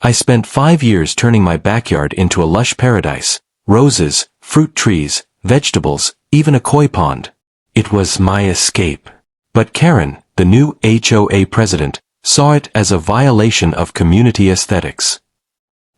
I spent 5 years turning my backyard into a lush paradise. Roses, fruit trees, vegetables, even a koi pond. It was my escape. But Karen, the new HOA president, saw it as a violation of community aesthetics.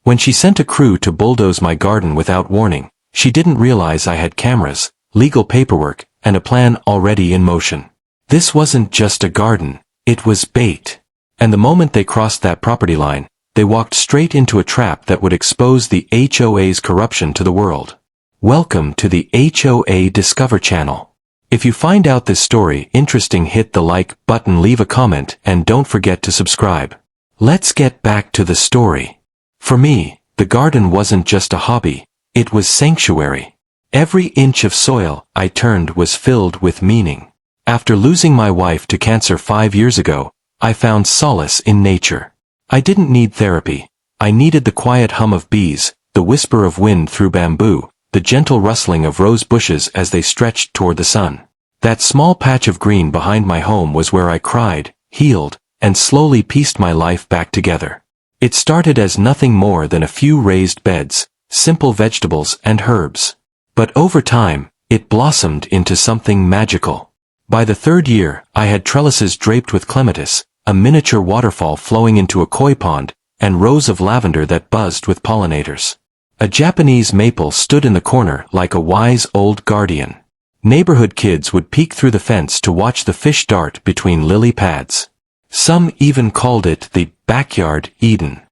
When she sent a crew to bulldoze my garden without warning, she didn't realize I had cameras, legal paperwork, and a plan already in motion. This wasn't just a garden, it was bait. And the moment they crossed that property line, they walked straight into a trap that would expose the HOA's corruption to the world. Welcome to the HOA Discover channel. If you find out this story interesting, hit the like button, leave a comment, and don't forget to subscribe. Let's get back to the story. For me, the garden wasn't just a hobby, it was sanctuary. Every inch of soil I turned was filled with meaning. After losing my wife to cancer 5 years ago, I found solace in nature. I didn't need therapy. I needed the quiet hum of bees, the whisper of wind through bamboo, the gentle rustling of rose bushes as they stretched toward the sun. That small patch of green behind my home was where I cried, healed, and slowly pieced my life back together. It started as nothing more than a few raised beds, simple vegetables and herbs. But over time, it blossomed into something magical. By the 3rd year, I had trellises draped with clematis, a miniature waterfall flowing into a koi pond, and rows of lavender that buzzed with pollinators. A Japanese maple stood in the corner like a wise old guardian. Neighborhood kids would peek through the fence to watch the fish dart between lily pads. Some even called it the backyard Eden.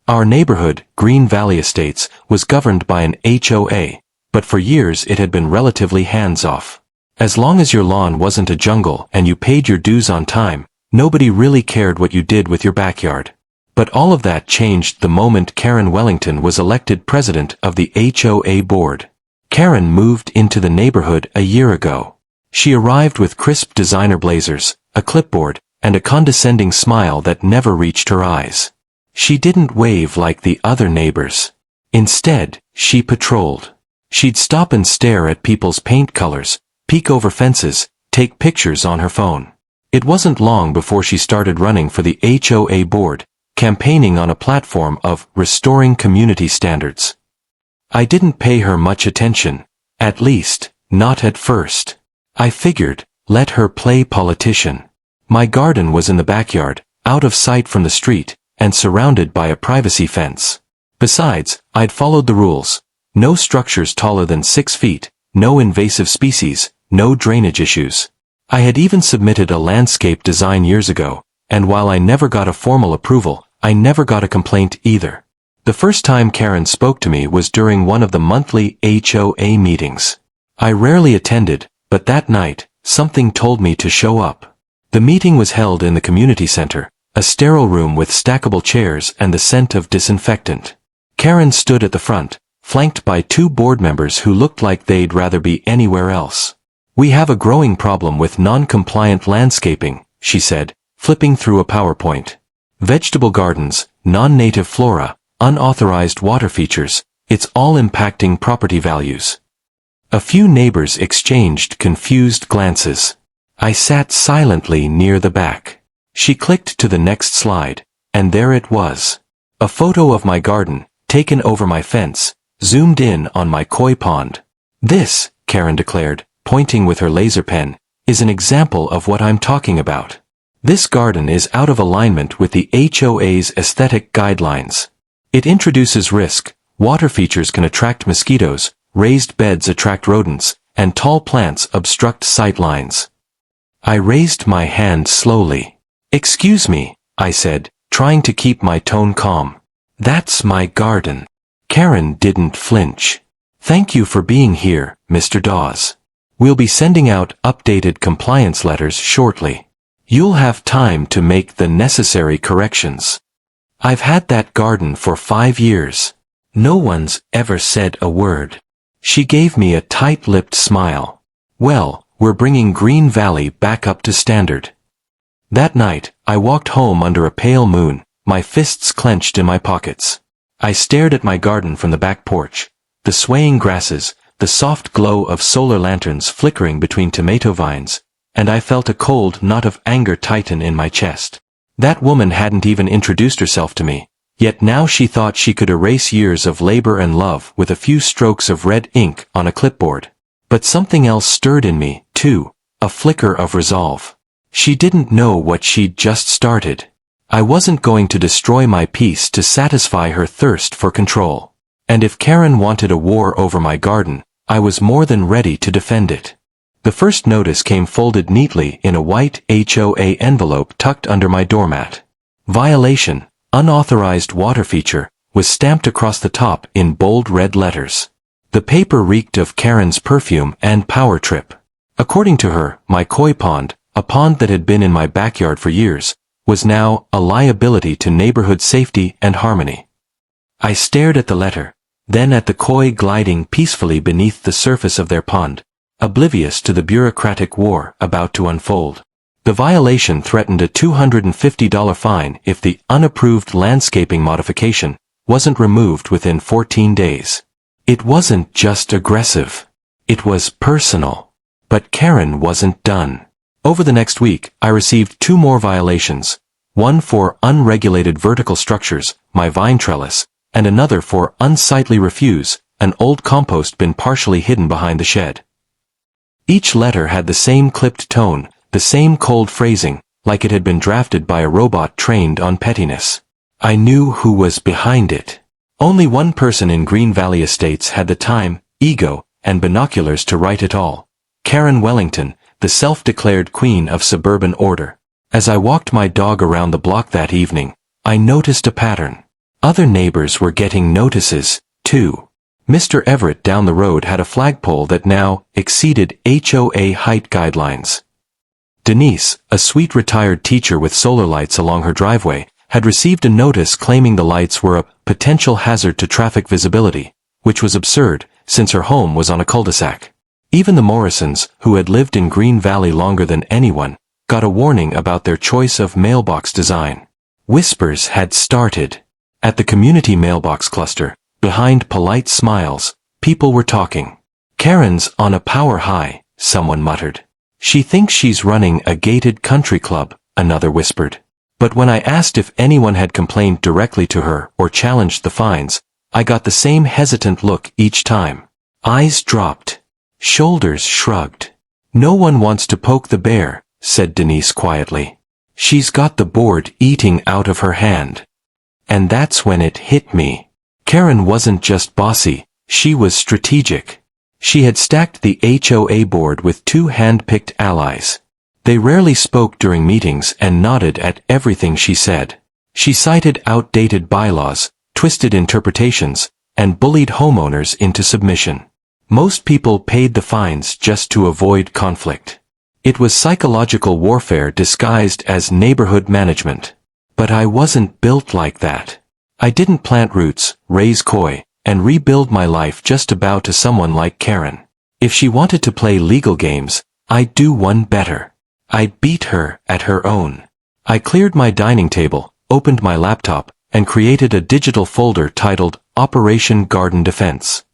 Our neighborhood, Green Valley Estates, was governed by an HOA, but for years it had been relatively hands-off. As long as your lawn wasn't a jungle and you paid your dues on time, nobody really cared what you did with your backyard. But all of that changed the moment Karen Wellington was elected president of the HOA board. Karen moved into the neighborhood a year ago. She arrived with crisp designer blazers, a clipboard, and a condescending smile that never reached her eyes. She didn't wave like the other neighbors. Instead, she patrolled. She'd stop and stare at people's paint colors, peek over fences, take pictures on her phone. It wasn't long before she started running for the HOA board, campaigning on a platform of restoring community standards. I didn't pay her much attention, at least, not at first. I figured, let her play politician. My garden was in the backyard, out of sight from the street, and surrounded by a privacy fence. Besides, I'd followed the rules. No structures taller than 6 feet, no invasive species, no drainage issues. I had even submitted a landscape design years ago, and while I never got a formal approval, I never got a complaint either. The first time Karen spoke to me was during one of the monthly HOA meetings. I rarely attended, but that night, something told me to show up. The meeting was held in the community center, a sterile room with stackable chairs and the scent of disinfectant. Karen stood at the front, flanked by 2 board members who looked like they'd rather be anywhere else. "We have a growing problem with non-compliant landscaping," she said, flipping through a PowerPoint. "Vegetable gardens, non-native flora, unauthorized water features, it's all impacting property values." A few neighbors exchanged confused glances. I sat silently near the back. She clicked to the next slide, and there it was. A photo of my garden, taken over my fence, zoomed in on my koi pond. "This," Karen declared, pointing with her laser pen, "is an example of what I'm talking about. This garden is out of alignment with the HOA's aesthetic guidelines. It introduces risk, water features can attract mosquitoes, raised beds attract rodents, and tall plants obstruct sight lines." I raised my hand slowly. "Excuse me," I said, trying to keep my tone calm. "That's my garden." Karen didn't flinch. "Thank you for being here, Mr. Dawes. We'll be sending out updated compliance letters shortly. You'll have time to make the necessary corrections. I've had that garden for 5 years. No one's ever said a word." She gave me a tight-lipped smile. "Well, we're bringing Green Valley back up to standard." That night, I walked home under a pale moon, my fists clenched in my pockets. I stared at my garden from the back porch, the swaying grasses, the soft glow of solar lanterns flickering between tomato vines, and I felt a cold knot of anger tighten in my chest. That woman hadn't even introduced herself to me, Yet now she thought she could erase years of labor and love with a few strokes of red ink on a clipboard. But something else stirred in me, too, a flicker of resolve. She didn't know what she'd just started. I wasn't going to destroy my peace to satisfy her thirst for control. And if Karen wanted a war over my garden, I was more than ready to defend it. The first notice came folded neatly in a white HOA envelope tucked under my doormat. Violation, unauthorized water feature, was stamped across the top in bold red letters. The paper reeked of Karen's perfume and power trip. According to her, my koi pond, a pond that had been in my backyard for years, was now a liability to neighborhood safety and harmony. I stared at the letter, then at the koi gliding peacefully beneath the surface of their pond, oblivious to the bureaucratic war about to unfold. The violation threatened a $250 fine if the unapproved landscaping modification wasn't removed within 14 days. It wasn't just aggressive. It was personal. But Karen wasn't done. Over the next week, I received 2 more violations, one for unregulated vertical structures, my vine trellis, and another for unsightly refuse, an old compost bin partially hidden behind the shed. Each letter had the same clipped tone, the same cold phrasing, like it had been drafted by a robot trained on pettiness. I knew who was behind it. Only one person in Green Valley Estates had the time, ego, and binoculars to write it all. Karen Wellington, the self-declared queen of suburban order. As I walked my dog around the block that evening, I noticed a pattern. Other neighbors were getting notices, too. Mr. Everett down the road had a flagpole that now exceeded HOA height guidelines. Denise, a sweet retired teacher with solar lights along her driveway, had received a notice claiming the lights were a potential hazard to traffic visibility, which was absurd, since her home was on a cul-de-sac. Even the Morrisons, who had lived in Green Valley longer than anyone, got a warning about their choice of mailbox design. Whispers had started. At the community mailbox cluster, behind polite smiles, people were talking. "Karen's on a power high," someone muttered. "She thinks she's running a gated country club," another whispered. But when I asked if anyone had complained directly to her or challenged the fines, I got the same hesitant look each time. Eyes dropped. Shoulders shrugged. "No one wants to poke the bear," said Denise quietly. "She's got the board eating out of her hand." And that's when it hit me. Karen wasn't just bossy, she was strategic. She had stacked the HOA board with 2 hand-picked allies. They rarely spoke during meetings and nodded at everything she said. She cited outdated bylaws, twisted interpretations, and bullied homeowners into submission. Most people paid the fines just to avoid conflict. It was psychological warfare disguised as neighborhood management. But I wasn't built like that. I didn't plant roots, raise koi, and rebuild my life just to bow to someone like Karen. If she wanted to play legal games, I'd do one better. I'd beat her at her own. I cleared my dining table, opened my laptop, and created a digital folder titled Operation Garden Defense.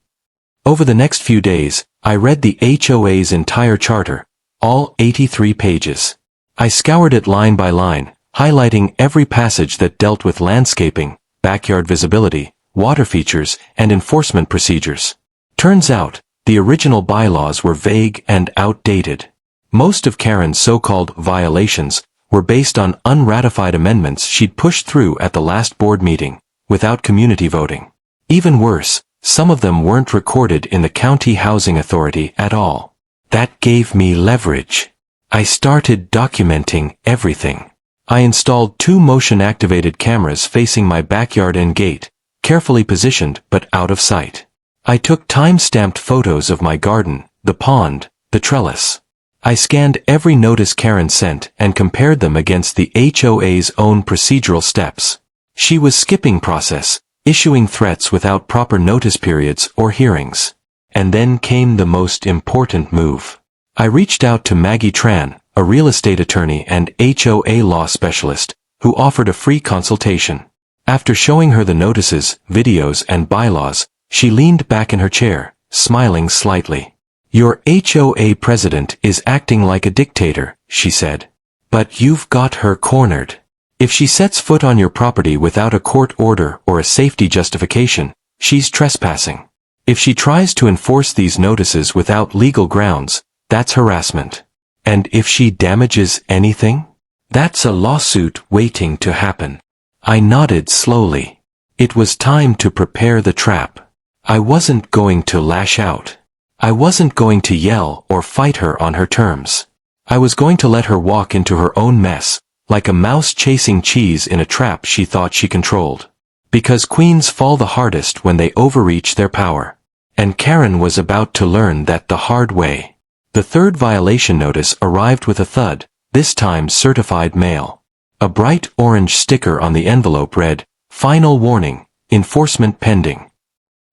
Over the next few days, I read the HOA's entire charter, all 83 pages. I scoured it line by line, highlighting every passage that dealt with landscaping, backyard visibility, water features, and enforcement procedures. Turns out, the original bylaws were vague and outdated. Most of Karen's so-called violations were based on unratified amendments she'd pushed through at the last board meeting, without community voting. Even worse, some of them weren't recorded in the county housing authority at all. That gave me leverage. I started documenting everything. I installed 2 motion-activated cameras facing my backyard and gate, carefully positioned but out of sight. I took time-stamped photos of my garden, the pond, the trellis. I scanned every notice Karen sent and compared them against the HOA's own procedural steps. She was skipping process, issuing threats without proper notice periods or hearings. And then came the most important move. I reached out to Maggie Tran, a real estate attorney and HOA law specialist, who offered a free consultation. After showing her the notices, videos, and bylaws, she leaned back in her chair, smiling slightly. "Your HOA president is acting like a dictator," she said. "But you've got her cornered. If she sets foot on your property without a court order or a safety justification, she's trespassing. If she tries to enforce these notices without legal grounds, that's harassment. And if she damages anything? That's a lawsuit waiting to happen. I nodded slowly. It was time to prepare the trap. I wasn't going to lash out. I wasn't going to yell or fight her on her terms. I was going to let her walk into her own mess, like a mouse chasing cheese in a trap she thought she controlled. Because queens fall the hardest when they overreach their power. And Karen was about to learn that the hard way. The third violation notice arrived with a thud, this time certified mail. A bright orange sticker on the envelope read, "Final warning, enforcement pending."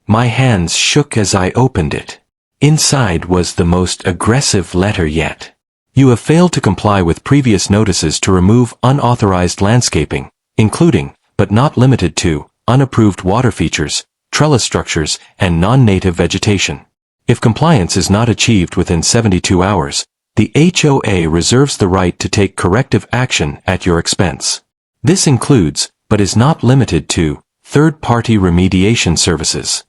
My hands shook as I opened it. Inside was the most aggressive letter yet. You have failed to comply with previous notices to remove unauthorized landscaping, including, but not limited to, unapproved water features, trellis structures, and non-native vegetation. If compliance is not achieved within 72 hours, the HOA reserves the right to take corrective action at your expense. This includes, but is not limited to, third-party remediation services.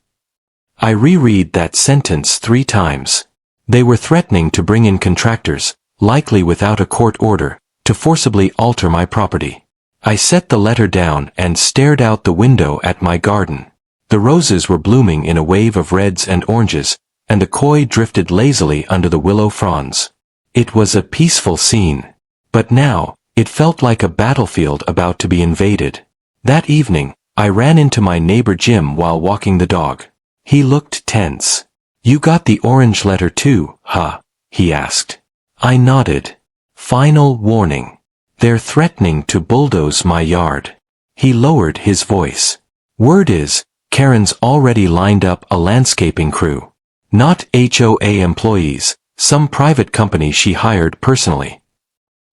I reread that sentence 3 times. They were threatening to bring in contractors, likely without a court order, to forcibly alter my property. I set the letter down and stared out the window at my garden. The roses were blooming in a wave of reds and oranges, and the koi drifted lazily under the willow fronds. It was a peaceful scene. But now, it felt like a battlefield about to be invaded. That evening, I ran into my neighbor Jim while walking the dog. He looked tense. "You got the orange letter too, huh?" he asked. I nodded. "Final warning. They're threatening to bulldoze my yard." He lowered his voice. "Word is, Karen's already lined up a landscaping crew. Not HOA employees, some private company she hired personally."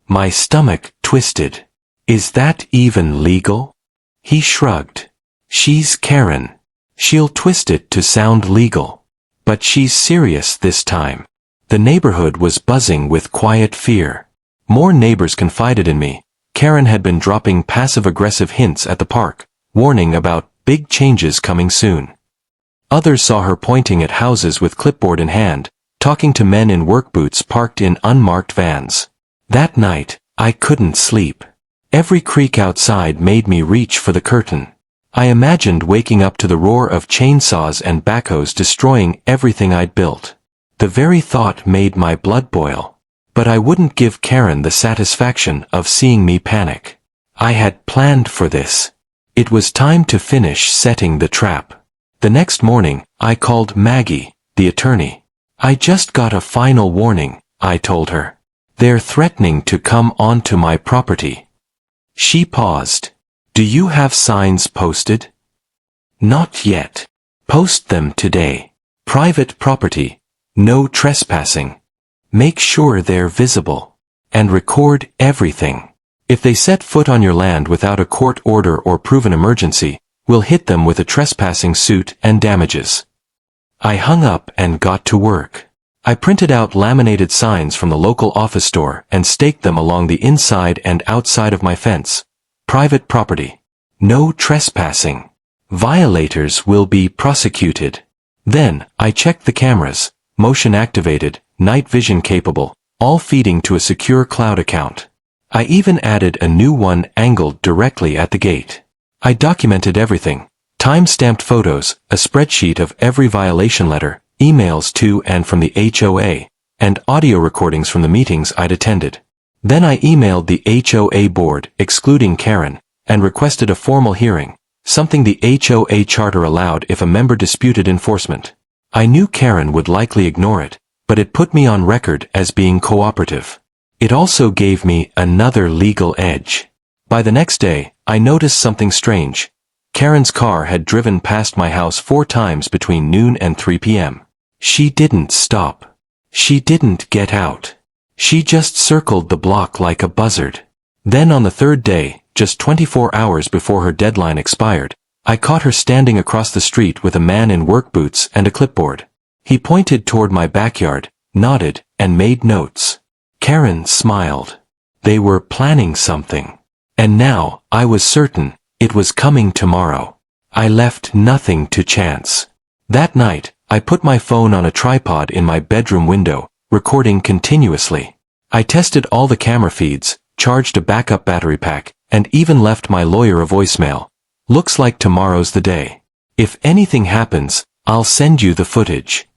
My stomach twisted. "Is that even legal?" He shrugged. "She's Karen. She'll twist it to sound legal. But she's serious this time." The neighborhood was buzzing with quiet fear. More neighbors confided in me. Karen had been dropping passive-aggressive hints at the park, warning about big changes coming soon. Others saw her pointing at houses with clipboard in hand, talking to men in work boots parked in unmarked vans. That night, I couldn't sleep. Every creak outside made me reach for the curtain. I imagined waking up to the roar of chainsaws and backhoes destroying everything I'd built. The very thought made my blood boil. But I wouldn't give Karen the satisfaction of seeing me panic. I had planned for this. It was time to finish setting the trap. The next morning, I called Maggie, the attorney. "I just got a final warning," I told her. "They're threatening to come onto my property." She paused. "Do you have signs posted?" "Not yet. Post them today. Private property. No trespassing. Make sure they're visible. And record everything. If they set foot on your land without a court order or proven emergency, we'll hit them with a trespassing suit and damages." I hung up and got to work. I printed out laminated signs from the local office store and staked them along the inside and outside of my fence. Private property. No trespassing. Violators will be prosecuted. Then, I checked the cameras, motion activated, night vision capable, all feeding to a secure cloud account. I even added a new one angled directly at the gate. I documented everything. Time-stamped photos, a spreadsheet of every violation letter, emails to and from the HOA, and audio recordings from the meetings I'd attended. Then I emailed the HOA board, excluding Karen, and requested a formal hearing, something the HOA charter allowed if a member disputed enforcement. I knew Karen would likely ignore it, but it put me on record as being cooperative. It also gave me another legal edge. By the next day, I noticed something strange. Karen's car had driven past my house 4 times between noon and 3 p.m. She didn't stop. She didn't get out. She just circled the block like a buzzard. Then on the 3rd day, just 24 hours before her deadline expired, I caught her standing across the street with a man in work boots and a clipboard. He pointed toward my backyard, nodded, and made notes. Karen smiled. They were planning something. And now, I was certain, it was coming tomorrow. I left nothing to chance. That night, I put my phone on a tripod in my bedroom window, recording continuously. I tested all the camera feeds, charged a backup battery pack, and even left my lawyer a voicemail. Looks like tomorrow's the day. If anything happens, I'll send you the footage.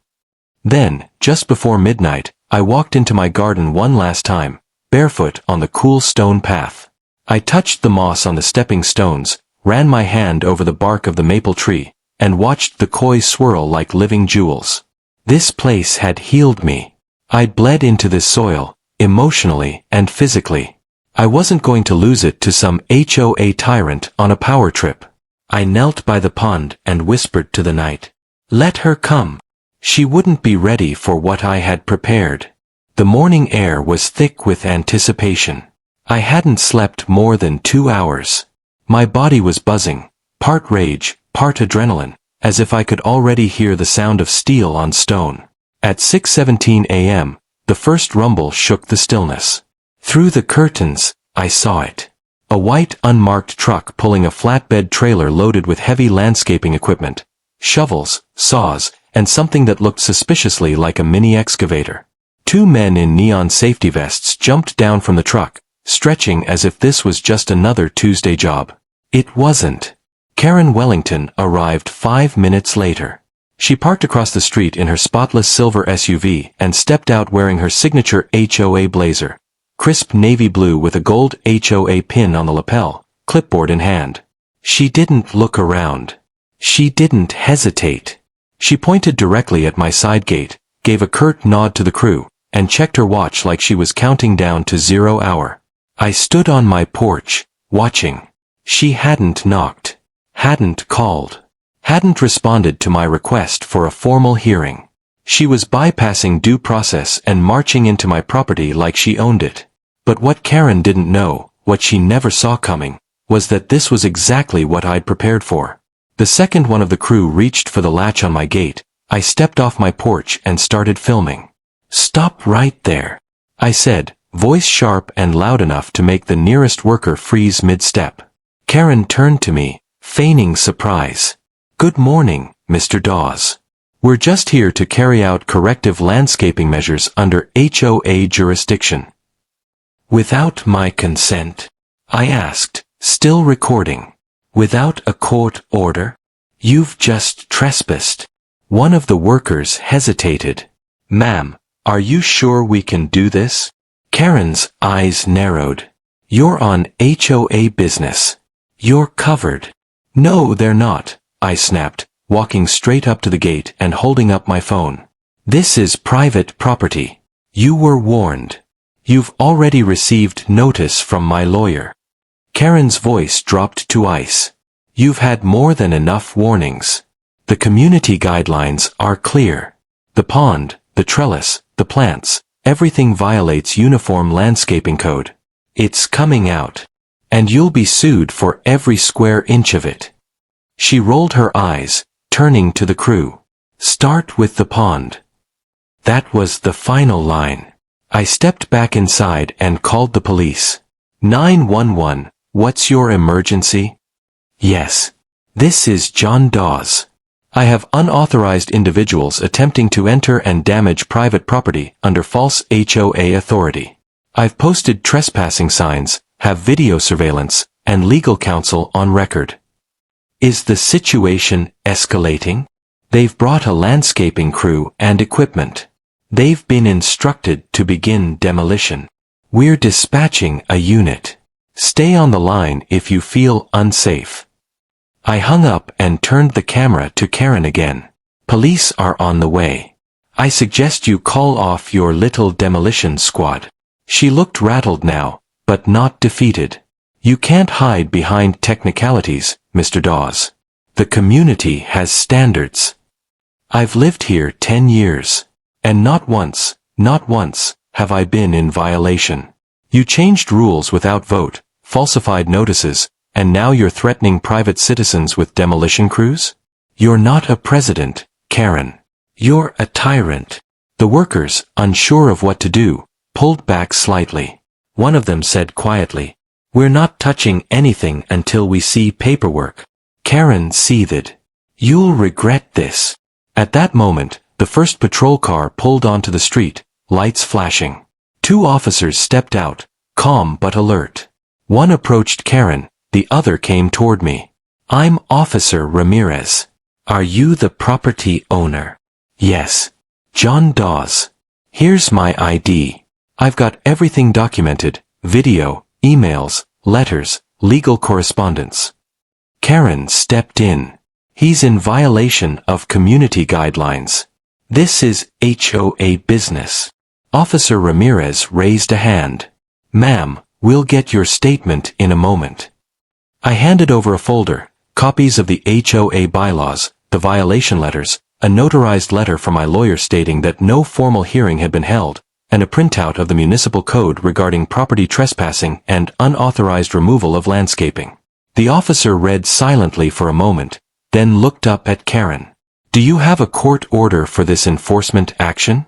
Then, just before midnight, I walked into my garden one last time, barefoot on the cool stone path. I touched the moss on the stepping stones, ran my hand over the bark of the maple tree, and watched the koi swirl like living jewels. This place had healed me. I'd bled into this soil, emotionally and physically. I wasn't going to lose it to some HOA tyrant on a power trip. I knelt by the pond and whispered to the night. Let her come. She wouldn't be ready for what I had prepared. The morning air was thick with anticipation. I hadn't slept more than 2 hours. My body was buzzing, part rage, part adrenaline, as if I could already hear the sound of steel on stone. At 6:17 a.m., the first rumble shook the stillness. Through the curtains, I saw it. A white unmarked truck pulling a flatbed trailer loaded with heavy landscaping equipment, shovels, saws, and something that looked suspiciously like a mini excavator. 2 men in neon safety vests jumped down from the truck, stretching as if this was just another Tuesday job. It wasn't. Karen Wellington arrived 5 minutes later. She parked across the street in her spotless silver SUV and stepped out wearing her signature HOA blazer, crisp navy blue with a gold HOA pin on the lapel, clipboard in hand. She didn't look around. She didn't hesitate. She pointed directly at my side gate, gave a curt nod to the crew, and checked her watch like she was counting down to 0 hour. I stood on my porch, watching. She hadn't knocked, hadn't called, hadn't responded to my request for a formal hearing. She was bypassing due process and marching into my property like she owned it. But what Karen didn't know, what she never saw coming, was that this was exactly what I'd prepared for. The second one of the crew reached for the latch on my gate, I stepped off my porch and started filming. Stop right there, I said, voice sharp and loud enough to make the nearest worker freeze mid-step. Karen turned to me, feigning surprise. Good morning, Mr. Dawes. We're just here to carry out corrective landscaping measures under HOA jurisdiction. Without my consent? I asked, still recording. Without a court order? You've just trespassed. One of the workers hesitated. Ma'am, are you sure we can do this? Karen's eyes narrowed. You're on HOA business. You're covered. No, they're not, I snapped, walking straight up to the gate and holding up my phone. This is private property. You were warned. You've already received notice from my lawyer. Karen's voice dropped to ice. You've had more than enough warnings. The community guidelines are clear. The pond, the trellis, the plants, everything violates uniform landscaping code. It's coming out. And you'll be sued for every square inch of it. She rolled her eyes, turning to the crew. Start with the pond. That was the final line. I stepped back inside and called the police. 911, what's your emergency? Yes. This is John Dawes. I have unauthorized individuals attempting to enter and damage private property under false HOA authority. I've posted trespassing signs, have video surveillance, and legal counsel on record. Is the situation escalating? They've brought a landscaping crew and equipment. They've been instructed to begin demolition. We're dispatching a unit. Stay on the line if you feel unsafe. I hung up and turned the camera to Karen again. Police are on the way. I suggest you call off your little demolition squad. She looked rattled now, but not defeated. You can't hide behind technicalities, Mr. Dawes. The community has standards. I've lived here 10 years. And not once, have I been in violation. You changed rules without vote, falsified notices, and now you're threatening private citizens with demolition crews? You're not a president, Karen. You're a tyrant. The workers, unsure of what to do, pulled back slightly. One of them said quietly, We're not touching anything until we see paperwork. Karen seethed. You'll regret this. At that moment, the first patrol car pulled onto the street, lights flashing. 2 officers stepped out, calm but alert. One approached Karen, the other came toward me. I'm Officer Ramirez. Are you the property owner? Yes. John Dawes. Here's my ID. I've got everything documented, video, emails, letters, legal correspondence. Karen stepped in. He's in violation of community guidelines. This is HOA business. Officer Ramirez raised a hand. Ma'am, we'll get your statement in a moment. I handed over a folder, copies of the HOA bylaws, the violation letters, a notarized letter from my lawyer stating that no formal hearing had been held, and a printout of the municipal code regarding property trespassing and unauthorized removal of landscaping. The officer read silently for a moment, then looked up at Karen. Do you have a court order for this enforcement action?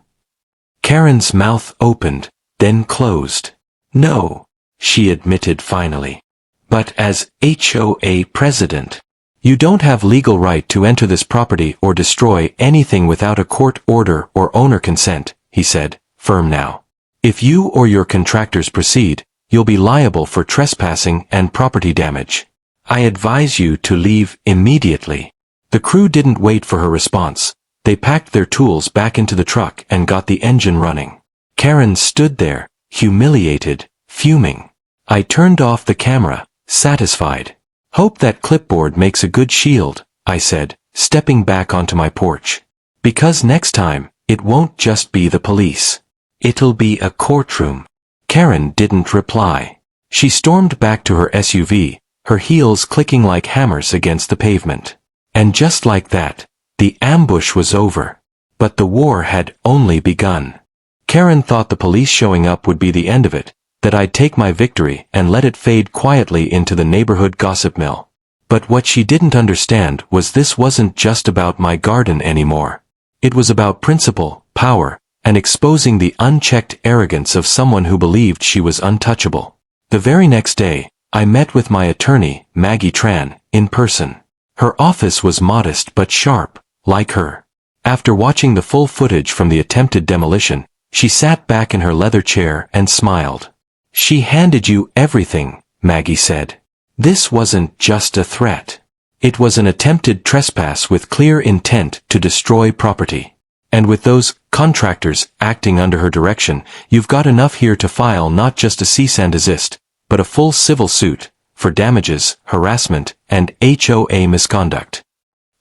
Karen's mouth opened, then closed. No, she admitted finally. But as HOA president, you don't have legal right to enter this property or destroy anything without a court order or owner consent, he said, firm now. If you or your contractors proceed, you'll be liable for trespassing and property damage. I advise you to leave immediately. The crew didn't wait for her response. They packed their tools back into the truck and got the engine running. Karen stood there, humiliated, fuming. I turned off the camera, satisfied. Hope that clipboard makes a good shield, I said, stepping back onto my porch. Because next time, it won't just be the police. It'll be a courtroom. Karen didn't reply. She stormed back to her SUV, her heels clicking like hammers against the pavement. And just like that, the ambush was over. But the war had only begun. Karen thought the police showing up would be the end of it, that I'd take my victory and let it fade quietly into the neighborhood gossip mill. But what she didn't understand was this wasn't just about my garden anymore. It was about principle, power, and exposing the unchecked arrogance of someone who believed she was untouchable. The very next day, I met with my attorney, Maggie Tran, in person. Her office was modest but sharp, like her. After watching the full footage from the attempted demolition, she sat back in her leather chair and smiled. She handed you everything, Maggie said. This wasn't just a threat. It was an attempted trespass with clear intent to destroy property. And with those contractors acting under her direction, you've got enough here to file not just a cease and desist, but a full civil suit for damages, harassment, and HOA misconduct.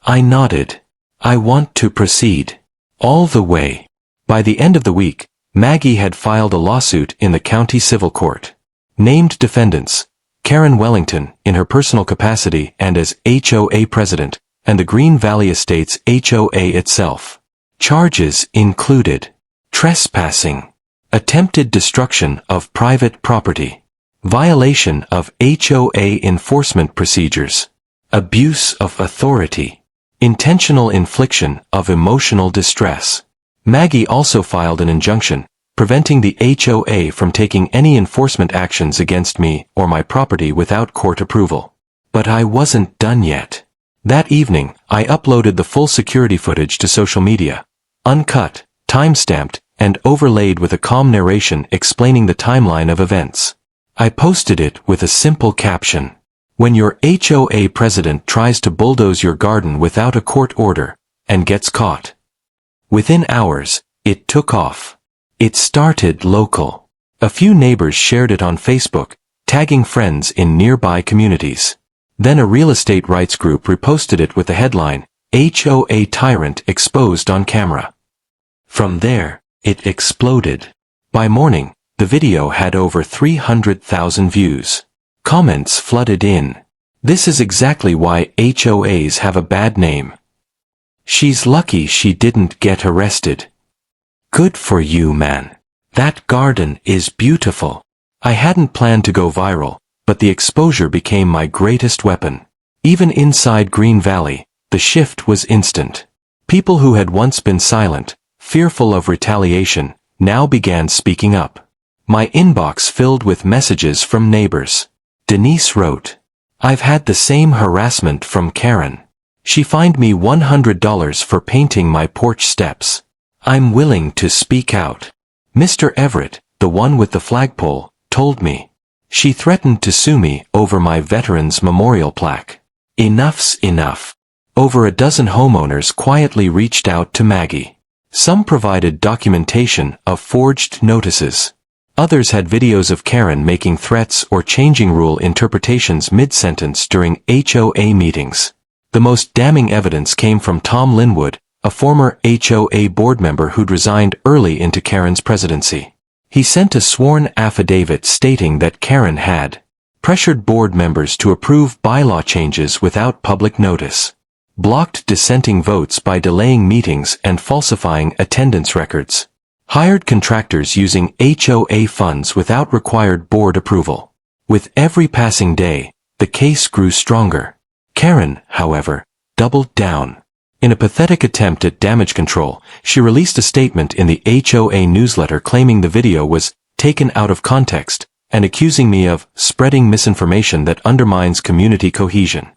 I nodded. I want to proceed. All the way. By the end of the week, Maggie had filed a lawsuit in the county civil court. Named defendants, Karen Wellington in her personal capacity and as HOA president, and the Green Valley Estates HOA itself. Charges included trespassing, attempted destruction of private property, violation of HOA enforcement procedures, abuse of authority, intentional infliction of emotional distress. Maggie also filed an injunction, preventing the HOA from taking any enforcement actions against me or my property without court approval. But I wasn't done yet. That evening, I uploaded the full security footage to social media, uncut, time-stamped, and overlaid with a calm narration explaining the timeline of events. I posted it with a simple caption. When your HOA president tries to bulldoze your garden without a court order, and gets caught. Within hours, it took off. It started local. A few neighbors shared it on Facebook, tagging friends in nearby communities. Then a real estate rights group reposted it with the headline, HOA tyrant exposed on camera. From there, it exploded. By morning, the video had over 300,000 views. Comments flooded in. This is exactly why HOAs have a bad name. She's lucky she didn't get arrested. Good for you, man. That garden is beautiful. I hadn't planned to go viral, but the exposure became my greatest weapon. Even inside Green Valley, the shift was instant. People who had once been silent, fearful of retaliation, now began speaking up. My inbox filled with messages from neighbors. Denise wrote. I've had the same harassment from Karen. She fined me $100 for painting my porch steps. I'm willing to speak out. Mr. Everett, the one with the flagpole, told me. She threatened to sue me over my Veterans Memorial plaque. Enough's enough. Over a dozen homeowners quietly reached out to Maggie. Some provided documentation of forged notices. Others had videos of Karen making threats or changing rule interpretations mid-sentence during HOA meetings. The most damning evidence came from Tom Linwood, a former HOA board member who'd resigned early into Karen's presidency. He sent a sworn affidavit stating that Karen had pressured board members to approve bylaw changes without public notice, blocked dissenting votes by delaying meetings and falsifying attendance records, hired contractors using HOA funds without required board approval. With every passing day, the case grew stronger. Karen, however, doubled down. In a pathetic attempt at damage control, she released a statement in the HOA newsletter claiming the video was taken out of context and accusing me of spreading misinformation that undermines community cohesion.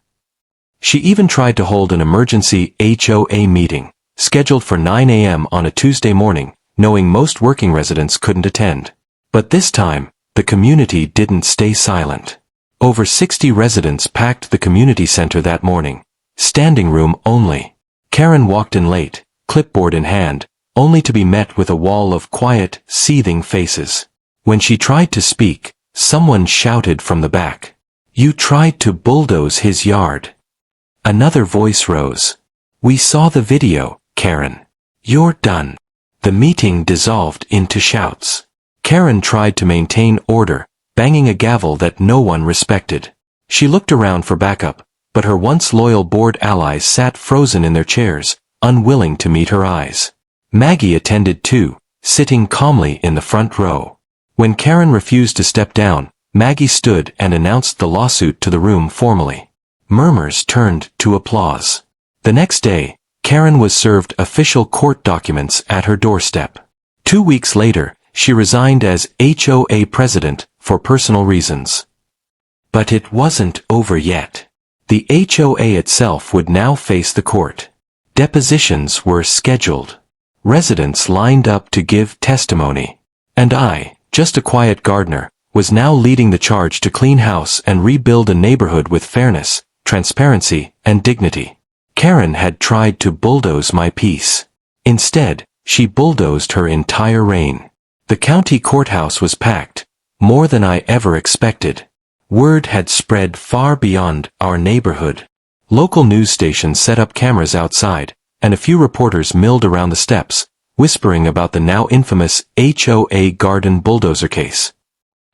She even tried to hold an emergency HOA meeting, scheduled for 9 a.m. on a Tuesday morning, knowing most working residents couldn't attend. But this time, the community didn't stay silent. Over 60 residents packed the community center that morning, standing room only. Karen walked in late, clipboard in hand, only to be met with a wall of quiet, seething faces. When she tried to speak, someone shouted from the back, "You tried to bulldoze his yard." Another voice rose. "We saw the video, Karen. You're done." The meeting dissolved into shouts. Karen tried to maintain order, banging a gavel that no one respected. She looked around for backup, but her once loyal board allies sat frozen in their chairs, unwilling to meet her eyes. Maggie attended too, sitting calmly in the front row. When Karen refused to step down, Maggie stood and announced the lawsuit to the room formally. Murmurs turned to applause. The next day, Karen was served official court documents at her doorstep. 2 weeks later, she resigned as HOA president for personal reasons. But it wasn't over yet. The HOA itself would now face the court. Depositions were scheduled. Residents lined up to give testimony. And I, just a quiet gardener, was now leading the charge to clean house and rebuild a neighborhood with fairness, transparency, and dignity. Karen had tried to bulldoze my peace. Instead, she bulldozed her entire reign. The county courthouse was packed, more than I ever expected. Word had spread far beyond our neighborhood. Local news stations set up cameras outside, and a few reporters milled around the steps, whispering about the now infamous HOA garden bulldozer case.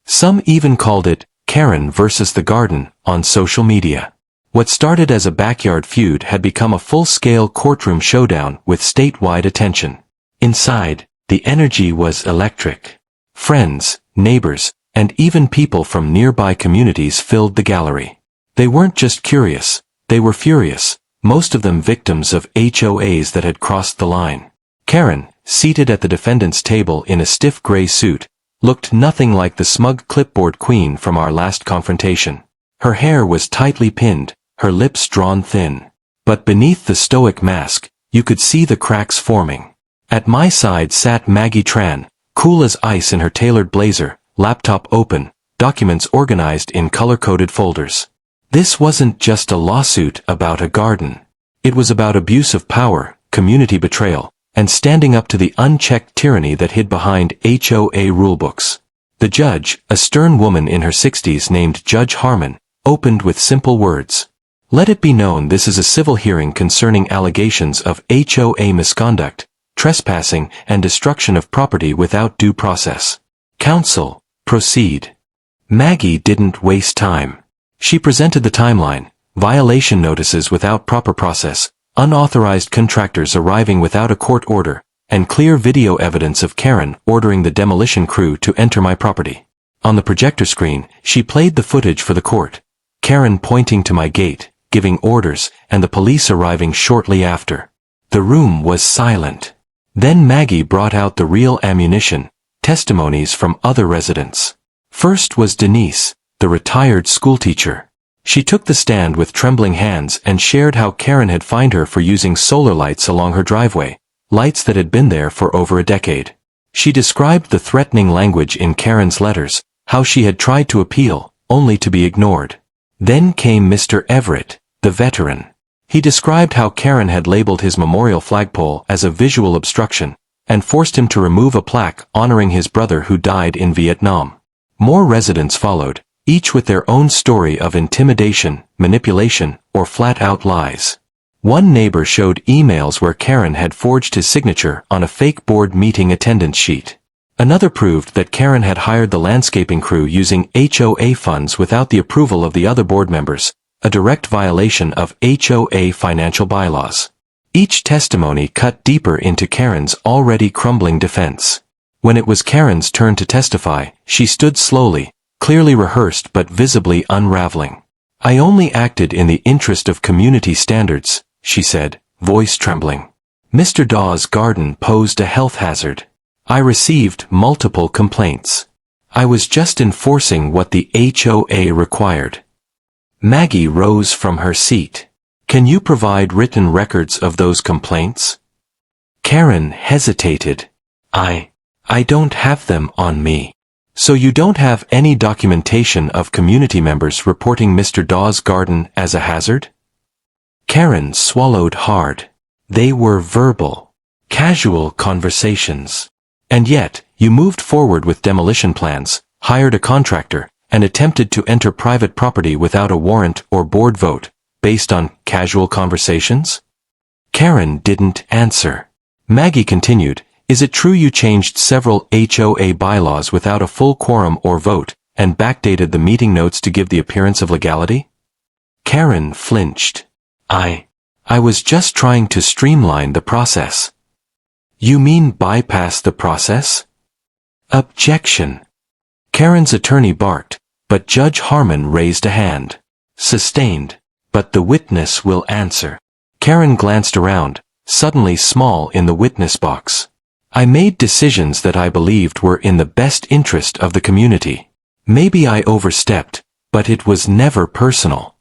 Some even called it Karen versus the garden on social media. What started as a backyard feud had become a full-scale courtroom showdown with statewide attention. Inside, the energy was electric. Friends, neighbors, and even people from nearby communities filled the gallery. They weren't just curious, they were furious, most of them victims of HOAs that had crossed the line. Karen, seated at the defendant's table in a stiff gray suit, looked nothing like the smug clipboard queen from our last confrontation. Her hair was tightly pinned, her lips drawn thin. But beneath the stoic mask, you could see the cracks forming. At my side sat Maggie Tran, cool as ice in her tailored blazer, laptop open, documents organized in color-coded folders. This wasn't just a lawsuit about a garden. It was about abuse of power, community betrayal, and standing up to the unchecked tyranny that hid behind HOA rulebooks. The judge, a stern woman in her 60s named Judge Harmon, opened with simple words. Let it be known this is a civil hearing concerning allegations of HOA misconduct, trespassing, and destruction of property without due process. Counsel, proceed. Maggie didn't waste time. She presented the timeline, violation notices without proper process, unauthorized contractors arriving without a court order, and clear video evidence of Karen ordering the demolition crew to enter my property. On the projector screen, she played the footage for the court. Karen pointing to my gate, giving orders, and the police arriving shortly after. The room was silent. Then Maggie brought out the real ammunition, testimonies from other residents. First was Denise, the retired schoolteacher. She took the stand with trembling hands and shared how Karen had fined her for using solar lights along her driveway, lights that had been there for over a decade. She described the threatening language in Karen's letters, how she had tried to appeal, only to be ignored. Then came Mr. Everett, the veteran. He described how Karen had labeled his memorial flagpole as a visual obstruction, and forced him to remove a plaque honoring his brother who died in Vietnam. More residents followed, each with their own story of intimidation, manipulation, or flat-out lies. One neighbor showed emails where Karen had forged his signature on a fake board meeting attendance sheet. Another proved that Karen had hired the landscaping crew using HOA funds without the approval of the other board members, a direct violation of HOA financial bylaws. Each testimony cut deeper into Karen's already crumbling defense. When it was Karen's turn to testify, she stood slowly, clearly rehearsed but visibly unraveling. "I only acted in the interest of community standards," she said, voice trembling. "Mr. Dawes' garden posed a health hazard. I received multiple complaints. I was just enforcing what the HOA required." Maggie rose from her seat. "Can you provide written records of those complaints?" Karen hesitated. I don't have them on me." "So you don't have any documentation of community members reporting Mr. Dawes' garden as a hazard?" Karen swallowed hard. "They were verbal, casual conversations. And yet, you moved forward with demolition plans, hired a contractor, and attempted to enter private property without a warrant or board vote, based on casual conversations?" Karen didn't answer. Maggie continued, "Is it true you changed several HOA bylaws without a full quorum or vote, and backdated the meeting notes to give the appearance of legality?" Karen flinched. I was just trying to streamline the process." "You mean bypass the process?" "Objection." Karen's attorney barked, but Judge Harmon raised a hand. "Sustained. But the witness will answer." Karen glanced around, suddenly small in the witness box. "I made decisions that I believed were in the best interest of the community. Maybe I overstepped, but it was never personal."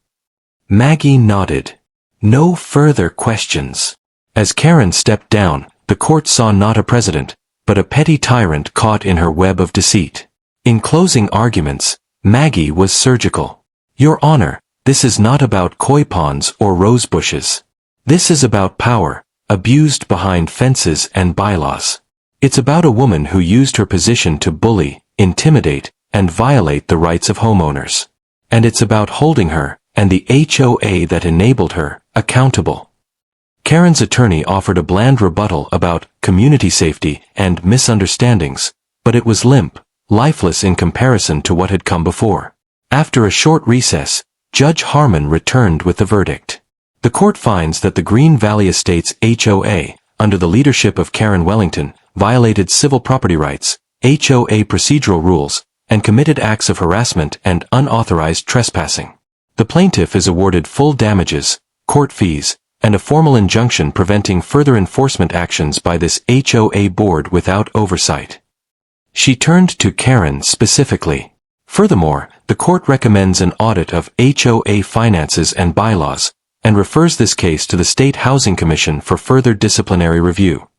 Maggie nodded. No further questions. As Karen stepped down, the court saw not a president, but a petty tyrant caught in her web of deceit. In closing arguments, Maggie was surgical. "Your Honor, this is not about koi ponds or rose bushes. This is about power, abused behind fences and bylaws. It's about a woman who used her position to bully, intimidate, and violate the rights of homeowners. And it's about holding her, and the HOA that enabled her, accountable." Karen's attorney offered a bland rebuttal about community safety and misunderstandings, but it was limp, lifeless in comparison to what had come before. After a short recess, Judge Harmon returned with the verdict. The court finds that the Green Valley Estates HOA, under the leadership of Karen Wellington, violated civil property rights, HOA procedural rules, and committed acts of harassment and unauthorized trespassing. The plaintiff is awarded full damages, court fees, and a formal injunction preventing further enforcement actions by this HOA board without oversight. She turned to Karen specifically. Furthermore, the court recommends an audit of HOA finances and bylaws, and refers this case to the State Housing Commission for further disciplinary review.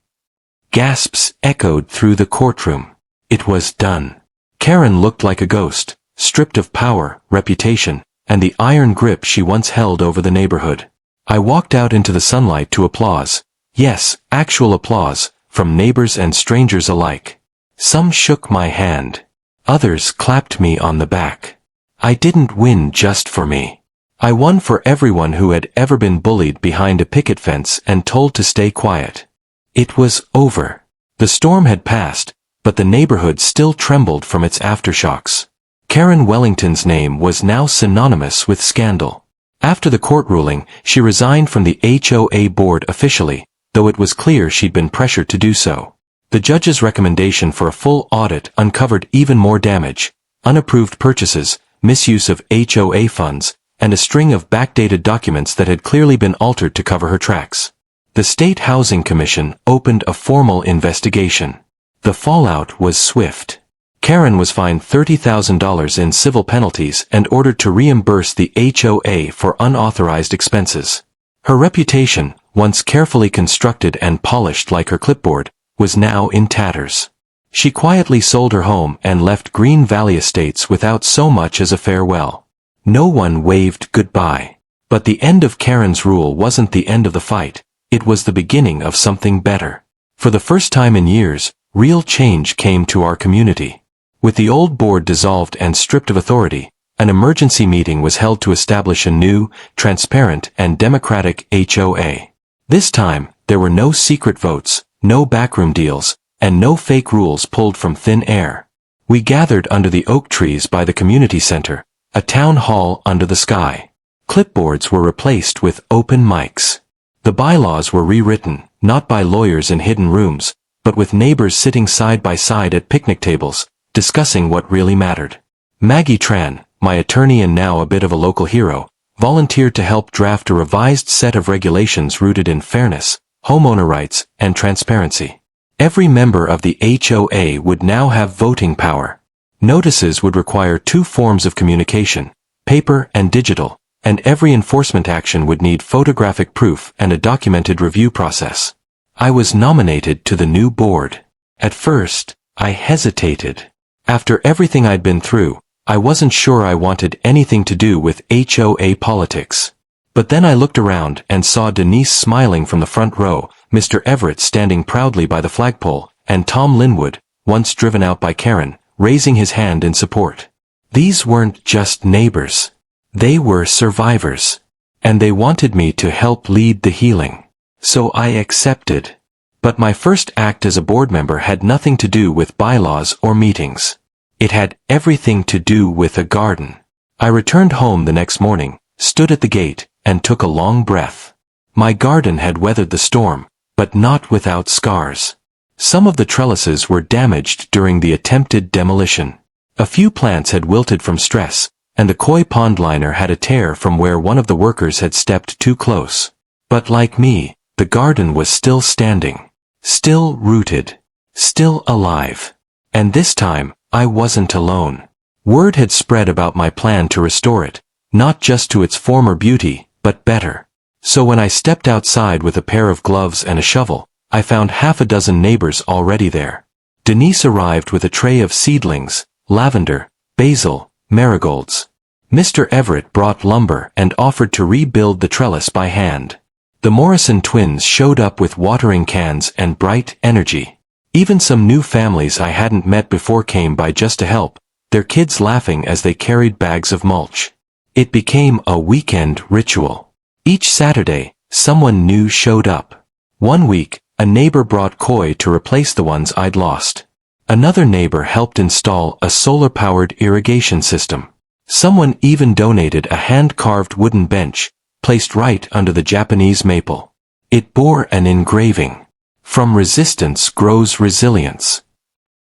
Gasps echoed through the courtroom. It was done. Karen looked like a ghost, stripped of power, reputation, and the iron grip she once held over the neighborhood. I walked out into the sunlight to applause. Yes, actual applause, from neighbors and strangers alike. Some shook my hand. Others clapped me on the back. I didn't win just for me. I won for everyone who had ever been bullied behind a picket fence and told to stay quiet. It was over. The storm had passed, but the neighborhood still trembled from its aftershocks. Karen Wellington's name was now synonymous with scandal. After the court ruling, she resigned from the HOA board officially, though it was clear she'd been pressured to do so. The judge's recommendation for a full audit uncovered even more damage: unapproved purchases, misuse of HOA funds, and a string of backdated documents that had clearly been altered to cover her tracks. The State Housing Commission opened a formal investigation. The fallout was swift. Karen was fined $30,000 in civil penalties and ordered to reimburse the HOA for unauthorized expenses. Her reputation, once carefully constructed and polished like her clipboard, was now in tatters. She quietly sold her home and left Green Valley Estates without so much as a farewell. No one waved goodbye. But the end of Karen's rule wasn't the end of the fight, it was the beginning of something better. For the first time in years, real change came to our community. With the old board dissolved and stripped of authority, an emergency meeting was held to establish a new, transparent and democratic HOA. This time, there were no secret votes, no backroom deals, and no fake rules pulled from thin air. We gathered under the oak trees by the community center, a town hall under the sky. Clipboards were replaced with open mics. The bylaws were rewritten, not by lawyers in hidden rooms, but with neighbors sitting side by side at picnic tables, discussing what really mattered. Maggie Tran, my attorney and now a bit of a local hero, volunteered to help draft a revised set of regulations rooted in fairness, homeowner rights, and transparency. Every member of the HOA would now have voting power. Notices would require 2 forms of communication, paper and digital, and every enforcement action would need photographic proof and a documented review process. I was nominated to the new board. At first, I hesitated. After everything I'd been through, I wasn't sure I wanted anything to do with HOA politics. But then I looked around and saw Denise smiling from the front row, Mr. Everett standing proudly by the flagpole, and Tom Linwood, once driven out by Karen, raising his hand in support. These weren't just neighbors. They were survivors. And they wanted me to help lead the healing. So I accepted. But my first act as a board member had nothing to do with bylaws or meetings. It had everything to do with a garden. I returned home the next morning, stood at the gate, and took a long breath. My garden had weathered the storm, but not without scars. Some of the trellises were damaged during the attempted demolition. A few plants had wilted from stress, and the koi pond liner had a tear from where one of the workers had stepped too close. But like me, the garden was still standing, still rooted, still alive. And this time, I wasn't alone. Word had spread about my plan to restore it, not just to its former beauty, but better. So when I stepped outside with a pair of gloves and a shovel, I found half a dozen neighbors already there. Denise arrived with a tray of seedlings, lavender, basil, marigolds. Mr. Everett brought lumber and offered to rebuild the trellis by hand. The Morrison twins showed up with watering cans and bright energy. Even some new families I hadn't met before came by just to help, their kids laughing as they carried bags of mulch. It became a weekend ritual. Each Saturday, someone new showed up. One week, a neighbor brought koi to replace the ones I'd lost. Another neighbor helped install a solar-powered irrigation system. Someone even donated a hand-carved wooden bench, placed right under the Japanese maple. It bore an engraving. From resistance grows resilience.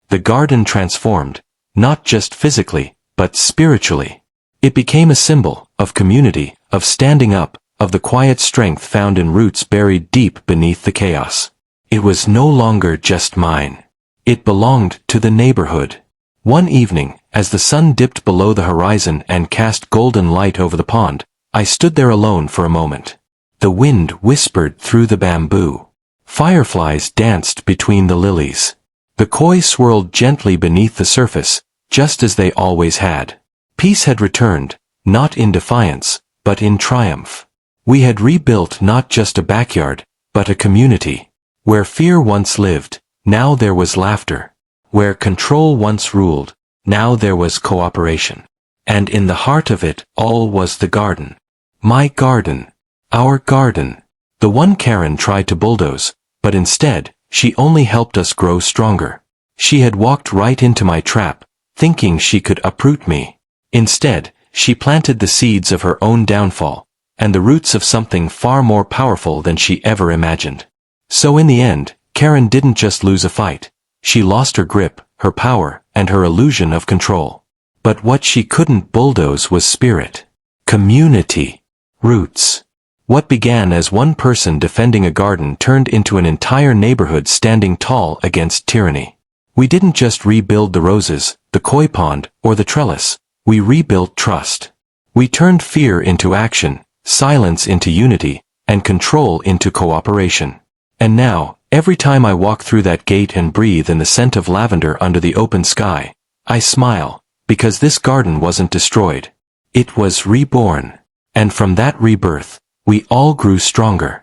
The garden transformed, not just physically, but spiritually. It became a symbol of community, of standing up, of the quiet strength found in roots buried deep beneath the chaos. It was no longer just mine. It belonged to the neighborhood. One evening, as the sun dipped below the horizon and cast golden light over the pond, I stood there alone for a moment. The wind whispered through the bamboo. Fireflies danced between the lilies. The koi swirled gently beneath the surface, just as they always had. Peace had returned, not in defiance, but in triumph. We had rebuilt not just a backyard, but a community. Where fear once lived, now there was laughter. Where control once ruled, now there was cooperation. And in the heart of it all was the garden. My garden. Our garden. The one Karen tried to bulldoze, but instead, she only helped us grow stronger. She had walked right into my trap, thinking she could uproot me. Instead, she planted the seeds of her own downfall, and the roots of something far more powerful than she ever imagined. So in the end, Karen didn't just lose a fight. She lost her grip, her power, and her illusion of control. But what she couldn't bulldoze was spirit. Community. Roots. What began as one person defending a garden turned into an entire neighborhood standing tall against tyranny. We didn't just rebuild the roses, the koi pond, or the trellis, we rebuilt trust. We turned fear into action, silence into unity, and control into cooperation. And now, every time I walk through that gate and breathe in the scent of lavender under the open sky, I smile, because this garden wasn't destroyed. It was reborn. And from that rebirth, we all grew stronger.